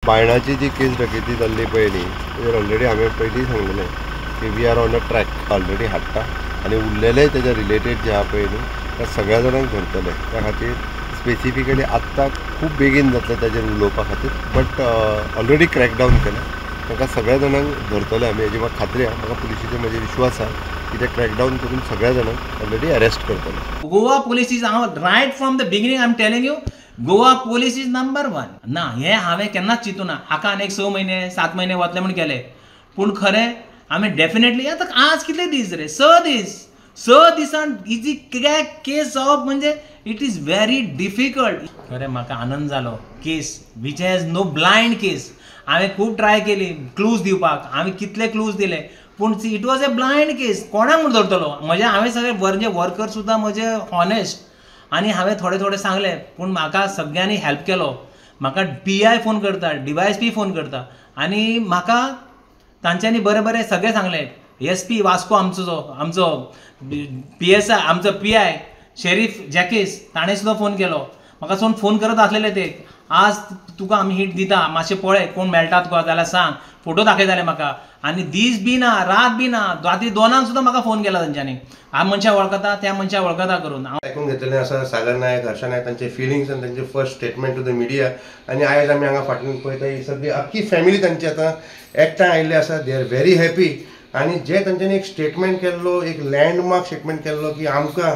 बायणाची जी केस डकेती जाल्ली पळय न्ही ताजेर ऑलरेडी हांवें पयलीं सांगलेलें की we are on a track already हाडटा आनी उरलेले तेच्या रिलेटेड जे आहा पळय न्ही त्या सगळ्या जाणांक धरतले. त्या खातीर स्पेसिफिकली आत्तां खूब बेगीन जातलें ताजेर उलोवपा खातीर बट ऑलरेडी क्रॅकडावन केलें. तांकां सगळ्या जाणांक धरतले आमी हेजी म्हाका खात्री आहा. म्हाका पुलिशेचेर म्हजेर विश्वास आहा की ते क्रॅकडावन करून सगळ्या जाणांक ऑलरेडी अरेस्ट करतले. Goa police is right from the beginning I am telling you Goa police is number 1 ना हे हांवें केन्नाच चिंतूना. हाका आनी 6 महिने 7 महिने वतले म्हूण केले पूण खरें आमी डेफिनेटली आतां आज कितले दीस रे 6 दीस 6 दिसान इजी केस जावप म्हणजे इट इज व्हेरी डिफिकल्ट. खरें म्हाका आनंद जालो. केस वीच हॅज नो ब्लायंड केस. हांवें खूब ट्राय केली क्लूज दिवपाक. हांवें कितले क्लूज दिले पूण इट वॉज अ ब्लायंड केस. कोणाक म्हूण धरतलो. हांवें सगळे वर्कर सुद्दां म्हजे हॉनेस्ट आनी हांवें थोडे सांगले पूण म्हाका सगळ्यांनी हेल्प केलो. म्हाका PI फोन करता DYSP फोन करता आनी म्हाका तांच्यांनी बरें सगळें सांगलें. SP वास्को आमचो PSI आमचो PI शेरीफ जॅकीस ताणें सुद्दां फोन केलो. म्हाका फोन करत आसलेले ते आज तुका आमी हिट दिता मातशें पळय कोण मेळटा तुका जाल्यार सांग फोटो दाखयताले म्हाका. आनी दीस बी ना रात बी ना राती 2 सुद्दां म्हाका फोन केला तांच्यांनी. हांव मनशाक वळखता त्या मनशाक वळखता करून. आयकून घेतलेलें आसा सागर नायक हर्ष नायक तांचे फिलिंग्स आनी तांचे first statement to the media. आनी आयज आमी हांगा फाटल्यान पळयता ही सगळी आख्खी फॅमिली तांची आतां एकठांय आयिल्ली आसा. दे आर व्हेरी हॅपी. आनी जे तांच्यांनी एक स्टेटमेंट केल्लो एक लँडमार्क स्टेटमेंट केल्लो की आमकां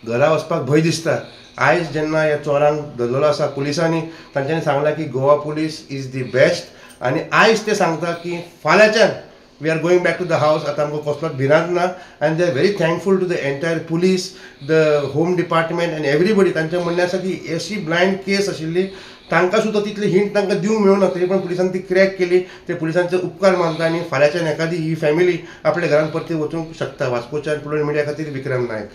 घरा वचपाक भंय दिसता. आयज जेन्ना ह्या चोरांक धरलेलो आसा पुलिसांनी तांच्यांनी सांगलां की Goa police is the best. आनी आयज ते सांगता की फाल्यांच्यान we are going back to the house. आतां आमकां कसलोच भिरांत ना. आनी they are very thankful to the entire police the home department and everybody. तांचें म्हणणें आसा की अशी ब्लायंड केस आशिल्ली तांकां सुद्दां तितली हिंट तांकां दिवंक मेळूना तरी पण पुलिसांनी ती क्रॅक केली. ते पुलिसांचे उपकार मानता आनी फाल्यांच्यान एखादी ही फॅमिली आपल्या घरान परती वचूंक शकता. वास्कोच्यान पुलोय मिडिया खातीर विक्रम नायक.